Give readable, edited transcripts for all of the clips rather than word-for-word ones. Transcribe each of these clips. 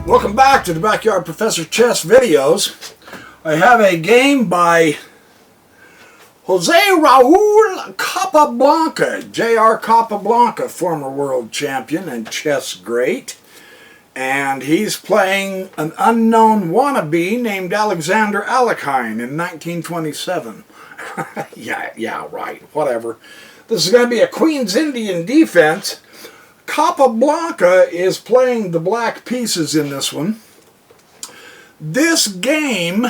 Welcome back to the Backyard Professor Chess videos. I have a game by Jose Raul Capablanca, J.R. Capablanca, former world champion and chess great. And he's playing an unknown wannabe named Alexander Alekhine in 1927. yeah, right, whatever. This is going to be a Queen's Indian defense. Capablanca is playing the black pieces in this one. This game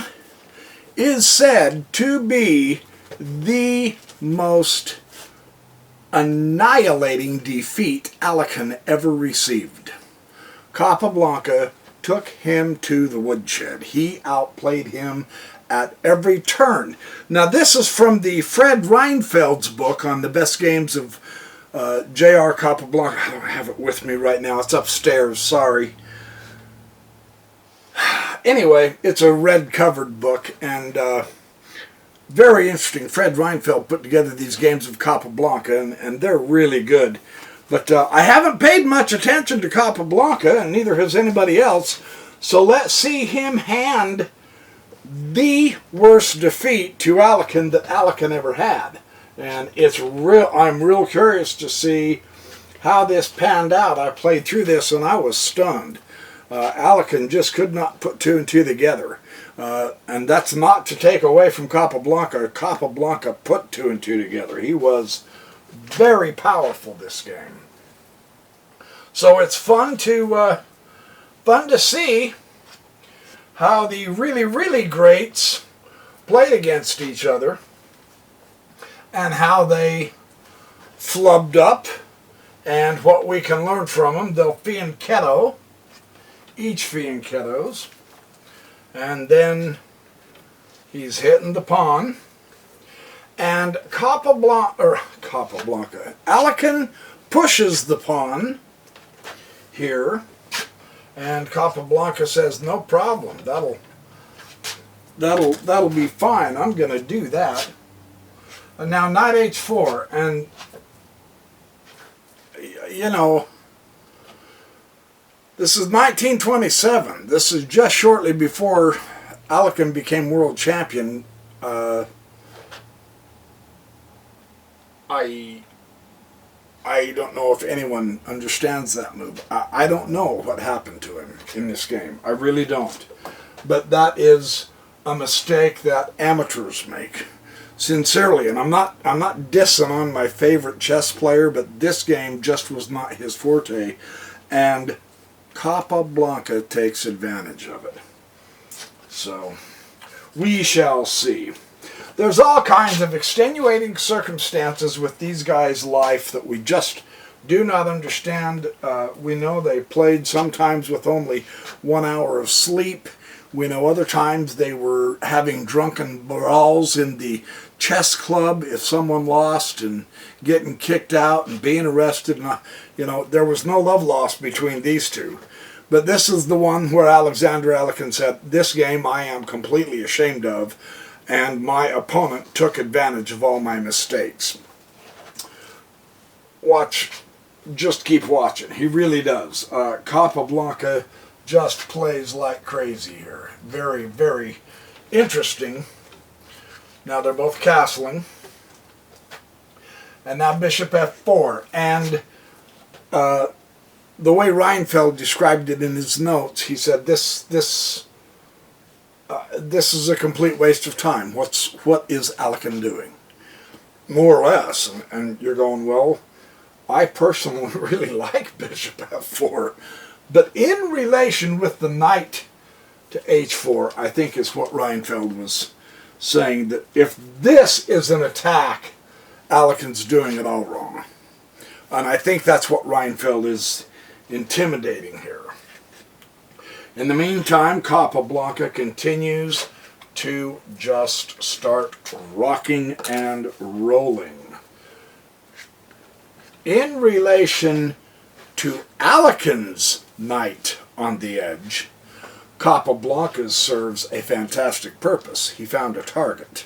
is said to be the most annihilating defeat Alekhine ever received. Capablanca took him to the woodshed. He outplayed him at every turn. Now this is from the Fred Reinfeld's book on the best games of J.R. Capablanca. I don't have it with me right now. It's upstairs. Sorry. Anyway, it's a red-covered book and very interesting. Fred Reinfeld put together these games of Capablanca, and they're really good. But I haven't paid much attention to Capablanca, and neither has anybody else. So let's see him hand the worst defeat to Alekhine that Alekhine ever had. And it's real. I'm real curious to see how this panned out. I played through this and I was stunned. Alekhine just could not put two and two together. And that's not to take away from Capablanca. Capablanca put two and two together. He was very powerful this game. So it's fun to see how the really greats played against each other and how they flubbed up and what we can learn from them. They'll fianchetto, each fianchettos, and then he's hitting the pawn. And Capablanca, Alekhine pushes the pawn here, and Capablanca says, "No problem. That'll be fine. I'm going to do that." And now knight h4, and you know, this is 1927. This is just shortly before Alekhine became world champion. I don't know if anyone understands that move. I don't know what happened to him in this game. I really don't. But that is a mistake that amateurs make. Sincerely, and I'm not dissing on my favorite chess player, but this game just was not his forte, and Capablanca takes advantage of it. So we shall see. There's all kinds of extenuating circumstances with these guys' life that we just do not understand. We know they played sometimes with only 1 hour of sleep. We know other times they were having drunken brawls in the chess club if someone lost, and getting kicked out and being arrested. And, you know, there was no love lost between these two. But this is the one where Alexander Alekhine said, "This game I am completely ashamed of, and my opponent took advantage of all my mistakes." Watch. Just keep watching. He really does. Capablanca just plays like crazy here. Very interesting. Now they're both castling. And now bishop f4. And the way Reinfeld described it in his notes, he said this is a complete waste of time. What is Alekhine doing? More or less. And you're going, well, I personally really like bishop f4. But in relation with the knight to h4, I think is what Reinfeld was saying, that if this is an attack, Alekhine's doing it all wrong. And I think that's what Reinfeld is intimidating here. In the meantime, Capablanca continues to just start rocking and rolling. In relation to Alekhine's knight on the edge, Capablanca's serves a fantastic purpose. He found a target.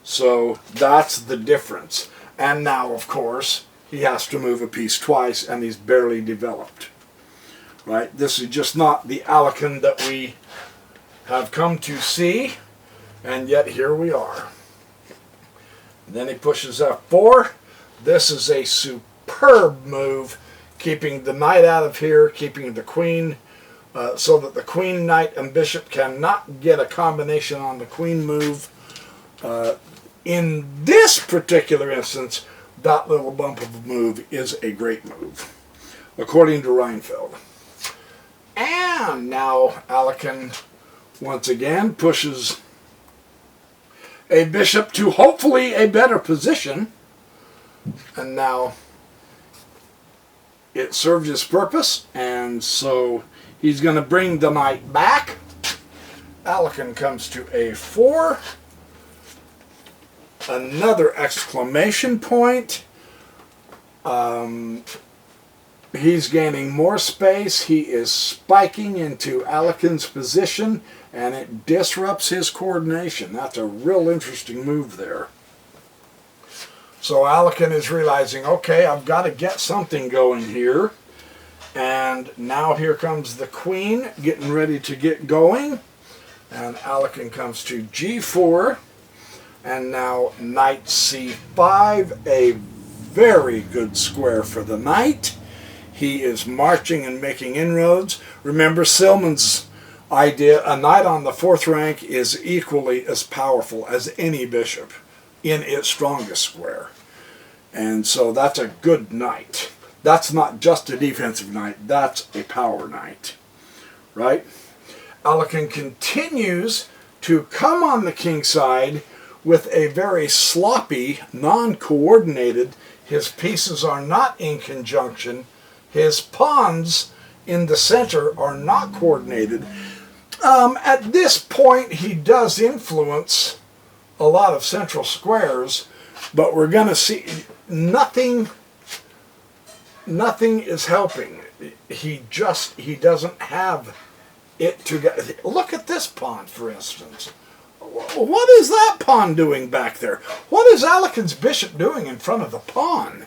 So that's the difference. And now, of course, he has to move a piece twice, and he's barely developed. right? This is just not the Alekan that we have come to see, and yet here we are. And then he pushes F4. This is a superb move, keeping the knight out of here, keeping the queen, so that the queen, knight, and bishop cannot get a combination on the queen move. In this particular instance, that little bump of a move is a great move, according to Reinfeld. And now Alekan once again pushes a bishop to hopefully a better position. And now it served its purpose, and so he's going to bring the knight back. Alekan comes to A4. Another exclamation point. He's gaining more space. He is spiking into Alekan's position, and it disrupts his coordination. That's a real interesting move there. So Alekan is realizing, okay, I've got to get something going here. And now here comes the queen getting ready to get going. And Alekan comes to G4. And now knight C5, a very good square for the knight. He is marching and making inroads. Remember Silman's idea, a knight on the 4th rank is equally as powerful as any bishop in its strongest square. And so that's a good knight. That's not just a defensive knight, that's a power knight, right? Alekan continues to come on the king side with a very sloppy, non-coordinated. His pieces are not in conjunction. His pawns in the center are not coordinated. At this point, he does influence a lot of central squares, but we're going to see nothing is helping. He doesn't have it together. Look at this pawn, for instance. What is that pawn doing back there? What is Alekan's bishop doing in front of the pawn?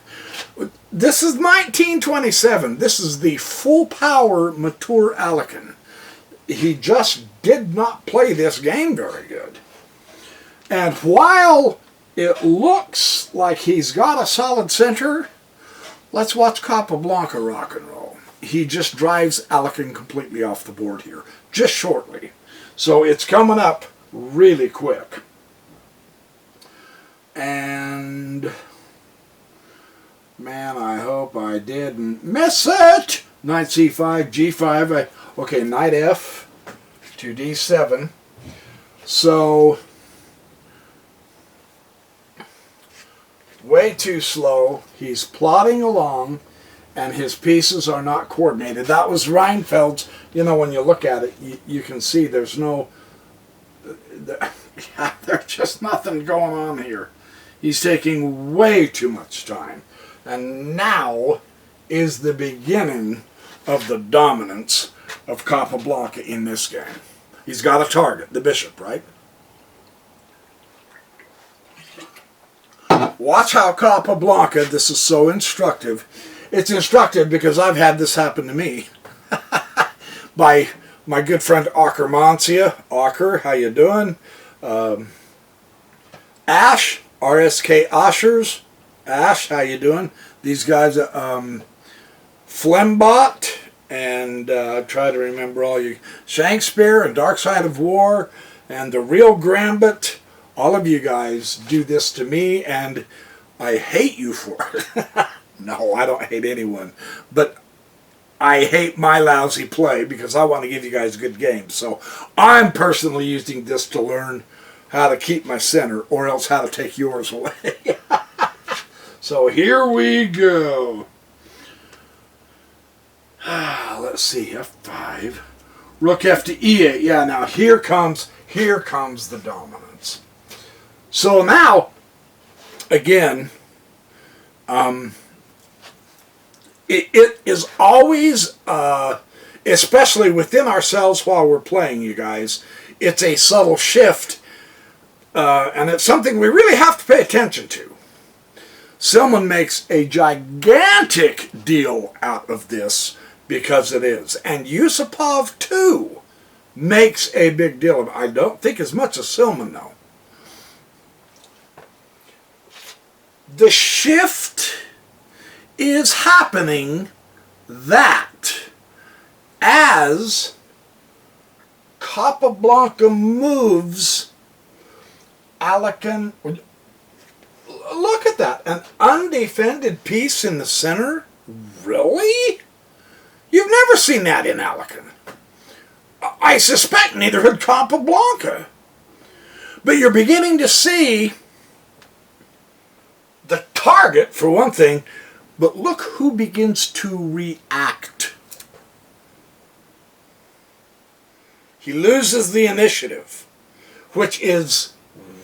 This is 1927. This is the full power mature Alekan. He just did not play this game very good. And while it looks like he's got a solid center, let's watch Capablanca rock and roll. He just drives Alekan completely off the board here, just shortly. So it's coming up really quick. And man, I hope I didn't miss it. Knight C5, G5. Okay, knight F to D7. So way too slow. He's plodding along, and his pieces are not coordinated. That was Reinfeld's. You know, when you look at it, you can see there's no... there's just nothing going on here. He's taking way too much time. And now is the beginning of the dominance of Capablanca in this game. He's got a target, the bishop, right? Watch how Capablanca, this is so instructive. It's instructive because I've had this happen to me. By my good friend Aker Mancia. Aker, how you doing? Ash, RSK Ashers. Ash, how you doing? These guys, Flembot, and try to remember all you. Shakespeare and Dark Side of War, and The Real Grambit. All of you guys do this to me, and I hate you for it. No, I don't hate anyone. But I hate my lousy play because I want to give you guys good games. So I'm personally using this to learn how to keep my center, or else how to take yours away. So here we go. Let's see, F5. Rook F to E8. Yeah, now here comes the dominance. So now, again, it is always, especially within ourselves while we're playing, you guys, it's a subtle shift, and it's something we really have to pay attention to. Silman makes a gigantic deal out of this because it is. And Yusupov, too, makes a big deal of it. I don't think as much as Silman, though. The shift is happening that as Capablanca moves, Alekan... Look at that. An undefended piece in the center? Really? You've never seen that in Alekan. I suspect neither had Capablanca. But you're beginning to see the target, for one thing, but look who begins to react. He loses the initiative, which is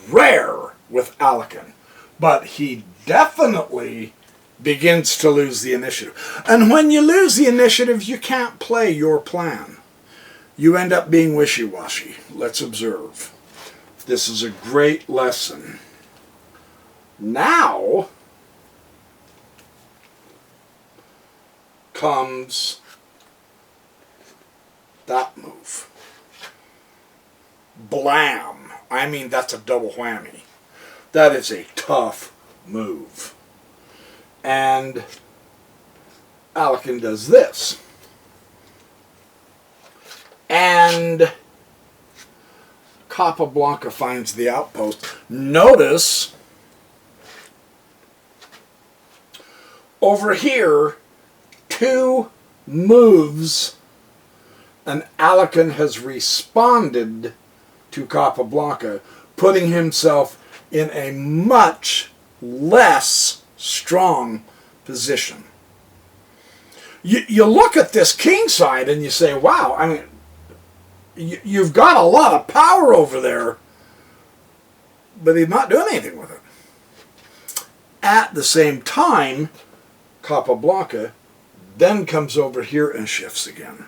rare with Alekan. But he definitely begins to lose the initiative. And when you lose the initiative, you can't play your plan. You end up being wishy-washy. Let's observe. This is a great lesson. Now comes that move. Blam. I mean, that's a double whammy. That is a tough move. And Alekan does this. And Capablanca finds the outpost. Notice over here, 2 moves, and Alekan has responded to Capablanca, putting himself in a much less strong position. You look at this king side and you say, wow, I mean, you've got a lot of power over there, but he's not doing anything with it. At the same time, Capablanca then comes over here and shifts again,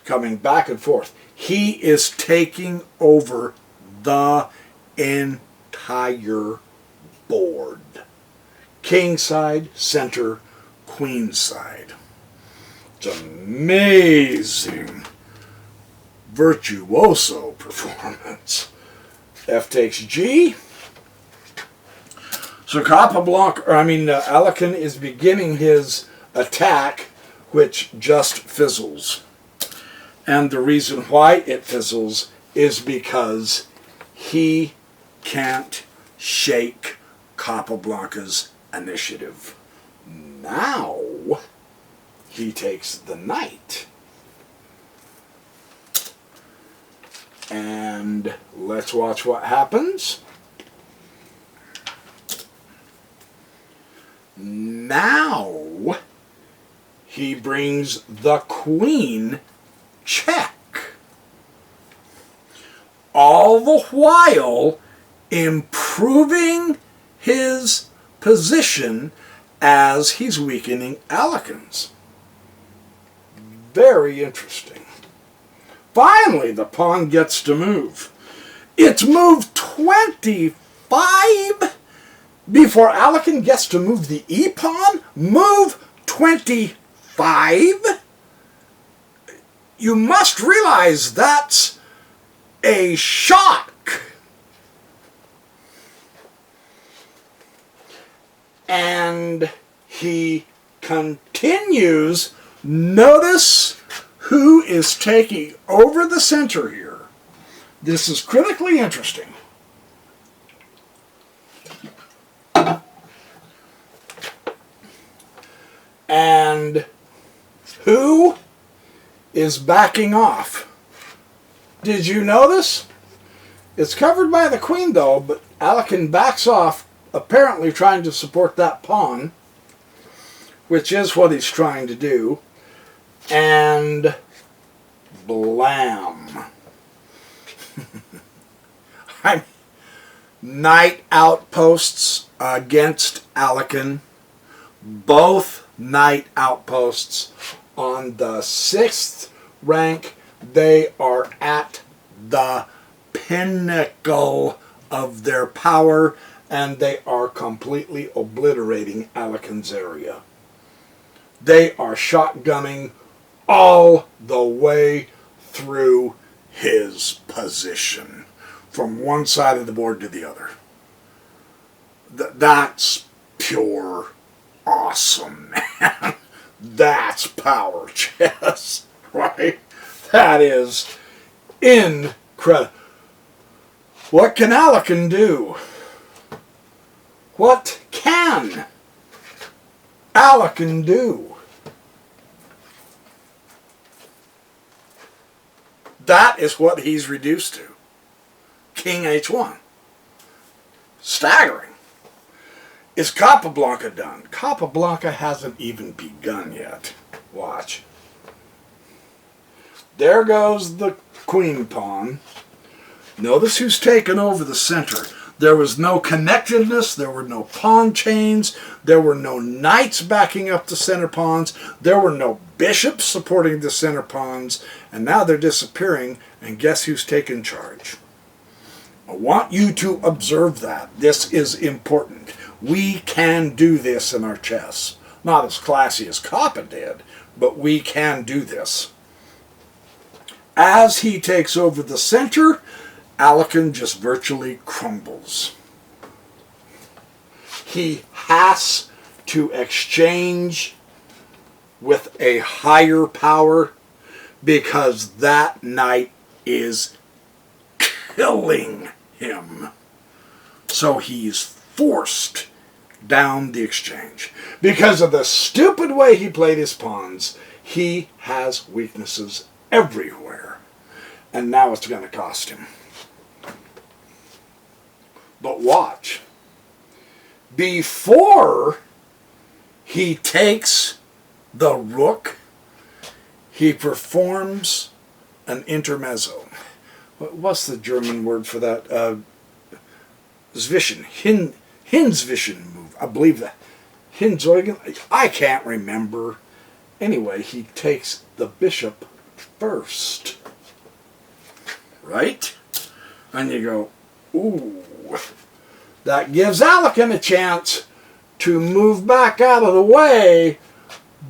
coming back and forth. He is taking over the entire board. King side, center, queen side. It's amazing, virtuoso performance. F takes G. So Alekan is beginning his attack, which just fizzles. And the reason why it fizzles is because he can't shake Capablanca's initiative. Now he takes the knight. And let's watch what happens. Now he brings the queen check. All the while improving his position as he's weakening Alekan's. Very interesting. Finally, the pawn gets to move. It's moved 25 before Alekan gets to move the e-pawn. Move 25? You must realize that's a shock. And he continues. Notice who is taking over the center here. This is critically interesting. And who is backing off? Did you notice? It's covered by the queen though, but Alekan backs off, apparently trying to support that pawn, which is what he's trying to do. And blam. Knight outposts against Alekan. Both knight outposts on the 6th rank. They are at the pinnacle of their power, and they are completely obliterating Alekan's area. They are shotgunning all the way through his position, from one side of the board to the other. That's pure awesome, man. That's power chess, right? That is incredible. What can Alec do? What can Alec do? That is what he's reduced to. King H1. Staggering. Is Capablanca done? Capablanca hasn't even begun yet. Watch. There goes the queen pawn. Notice who's taken over the center. There was no connectedness. There were no pawn chains. There were no knights backing up the center pawns. There were no bishops supporting the center pawns. And now they're disappearing. And guess who's taken charge? I want you to observe that. This is important. We can do this in our chess. Not as classy as Capa did, but we can do this. As he takes over the center, Alec just virtually crumbles. He has to exchange with a higher power because that knight is killing him. So he's forced down the exchange. Because of the stupid way he played his pawns, he has weaknesses everywhere. And now it's going to cost him. But watch. Before he takes the rook, he performs an intermezzo. What's the German word for that? Zwischen. Hinzwischen move. I believe that. Hinzeugen. I can't remember. Anyway, he takes the bishop first. Right? And you go, ooh. That gives Alec a chance to move back out of the way,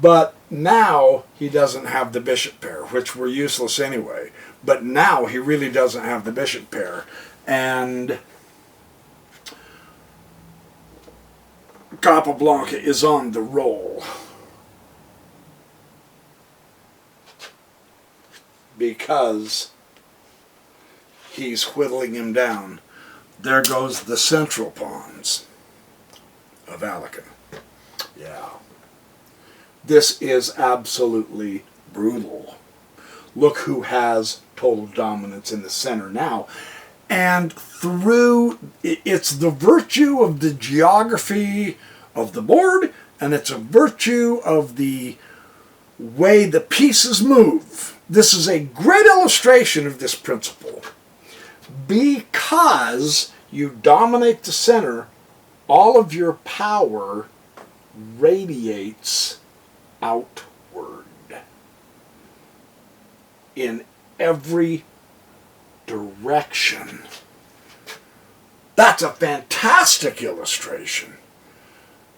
but now he doesn't have the bishop pair, which were useless anyway. But now he really doesn't have the bishop pair. And Capablanca is on the roll. Because he's whittling him down. There goes the central pawns of Alec. Yeah. This is absolutely brutal. Look who has total dominance in the center now. And through, it's the virtue of the geography of the board, and it's a virtue of the way the pieces move. This is a great illustration of this principle. Because you dominate the center, all of your power radiates outward in every direction. That's a fantastic illustration.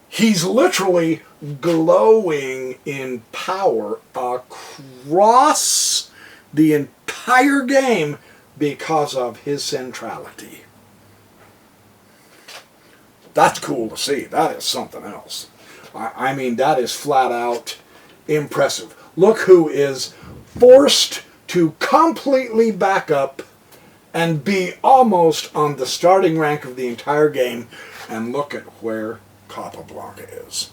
He's literally glowing in power across the entire game because of his centrality. That's cool to see. That is something else. I mean, that is flat out impressive. Look who is forced to completely back up and be almost on the starting rank of the entire game, and look at where Capablanca is.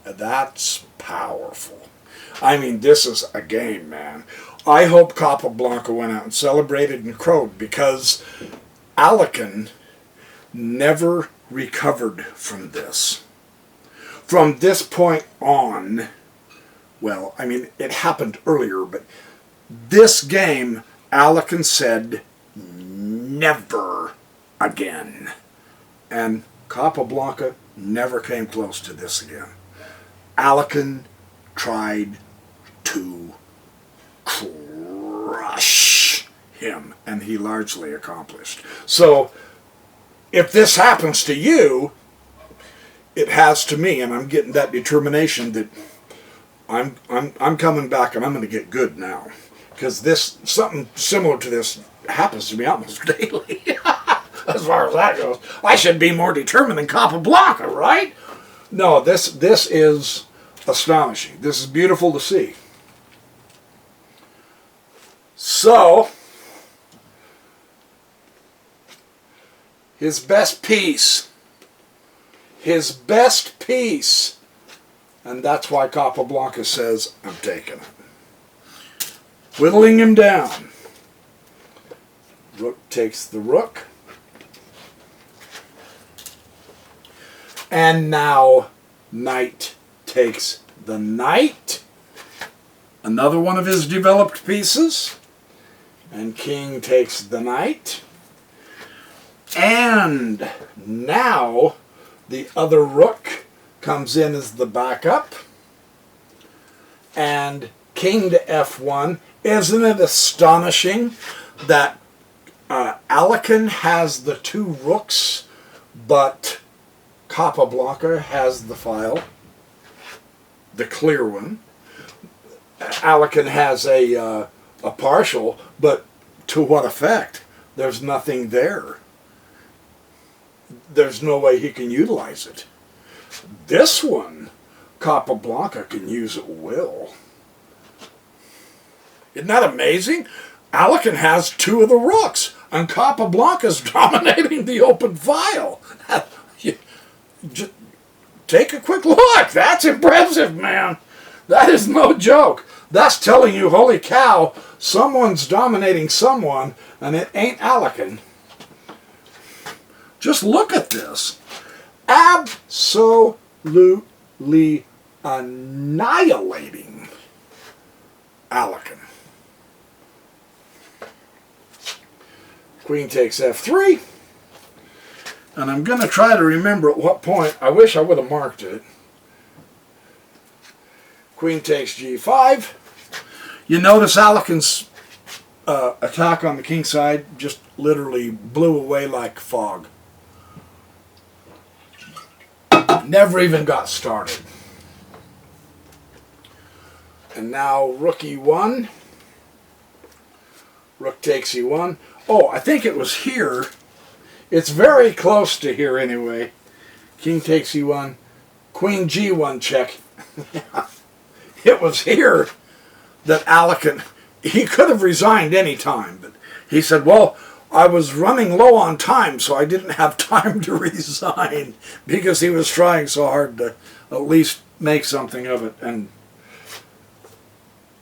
That's powerful. I mean, this is a game, man. I hope Capablanca went out and celebrated and crowed, because Alec never recovered from this. From this point on, well, I mean, it happened earlier, but this game, Alec said, never again. And Capablanca never came close to this again. Alec tried to crush him, and he largely accomplished. So, if this happens to you, it has to me, and I'm getting that determination that I'm coming back and I'm going to get good now, because something similar to this happens to me almost daily. As far as that goes, I should be more determined than Capablanca, right? No, this is astonishing. This is beautiful to see. So, his best piece, and that's why Capablanca says, I'm taking it. Whittling him down. Rook takes the rook. And now knight takes the knight. Another one of his developed pieces. And king takes the knight. And now the other rook comes in as the backup. And king to f1. Isn't it astonishing that Alekin has the two rooks, but Capablanca has the file, the clear one. Alekin has a partial, but to what effect? There's nothing there. There's no way he can utilize it. This one, Capablanca can use at will. Isn't that amazing? Alekin has two of the rooks, and Capablanca's dominating the open file. Just take a quick look. That's impressive, man. That is no joke. That's telling you, holy cow, someone's dominating someone, and it ain't Alekin. Just look at this. Absolutely annihilating Alekin. Queen takes f3. And I'm going to try to remember at what point. I wish I would have marked it. Queen takes g5. You notice Alekin's attack on the king side just literally blew away like fog. Never even got started. And now rook e1. Rook takes e1. Oh, I think it was here. It's very close to here anyway. King takes e1. Queen g1 check. It was here that Alekin, he could have resigned any time, but he said, well, I was running low on time, so I didn't have time to resign, because he was trying so hard to at least make something of it, and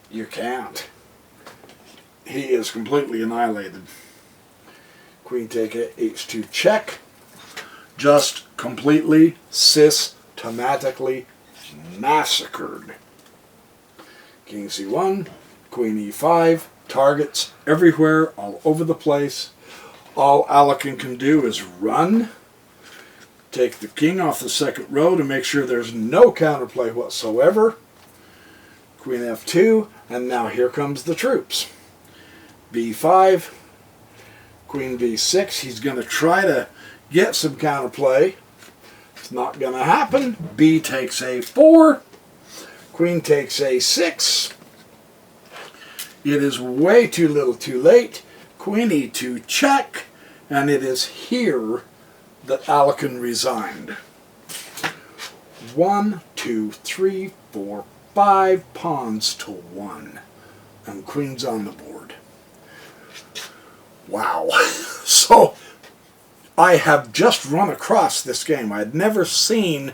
you can't. He is completely annihilated. Queen take it, h2 check. Just completely, systematically massacred. King c1, queen e5, targets everywhere, all over the place. All Alekin can do is run, take the king off the second row to make sure there's no counterplay whatsoever. Queen f2, and now here comes the troops. b5, queen b6, he's going to try to get some counterplay. It's not going to happen. B takes a4, queen takes a6. It is way too little too late. Queen e2 check, and it is here that Alekin resigned. 1, 2, 3, 4, 5 pawns to 1, and queen's on the board. Wow. So I have just run across this game. I had never seen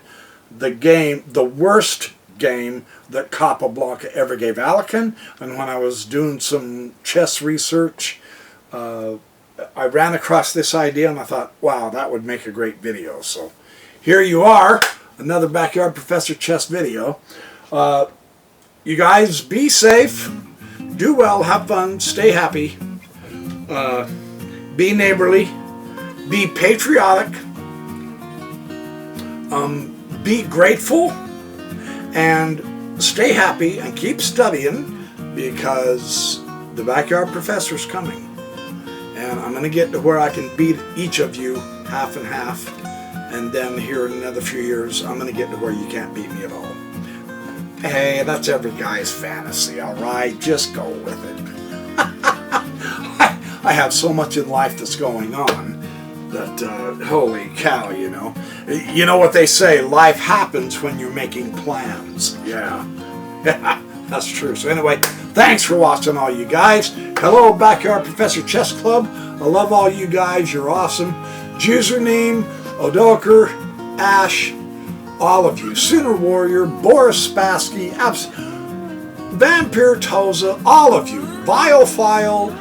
the game, the worst game that Capablanca ever gave Alekin, and when I was doing some chess research, I ran across this idea and I thought, wow, that would make a great video. So here you are, another Backyard Professor chess video. You guys be safe, do well, have fun, stay happy, be neighborly, be patriotic, be grateful, and stay happy and keep studying, because the Backyard Professor's coming. And I'm going to get to where I can beat each of you half and half. And then here in another few years, I'm going to get to where you can't beat me at all. Hey, that's every guy's fantasy, all right? Just go with it. I have so much in life that's going on that, holy cow, you know. You know what they say, life happens when you're making plans. Yeah. That's true. So anyway, thanks for watching, all you guys. Hello, Backyard Professor Chess Club. I love all you guys. You're awesome. Username, Odoker, Ash, all of you. Sooner Warrior, Boris Spassky, Vampire Toza, all of you. Biophile,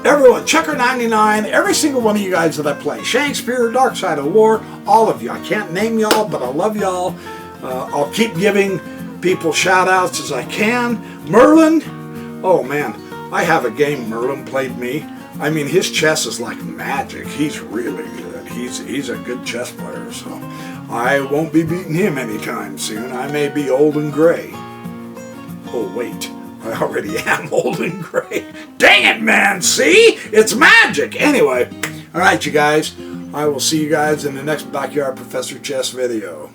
everyone. Checker99, every single one of you guys that I play. Shakespeare, Dark Side of War, all of you. I can't name y'all, but I love y'all. I'll keep giving people shout outs as I can. Merlin, oh man, I have a game Merlin played me. I mean, his chess is like magic. He's really good. He's a good chess player, so I won't be beating him anytime soon. I may be old and gray. Oh wait, I already am old and gray. Dang it, man, see? It's magic. Anyway, all right, you guys, I will see you guys in the next Backyard Professor Chess video.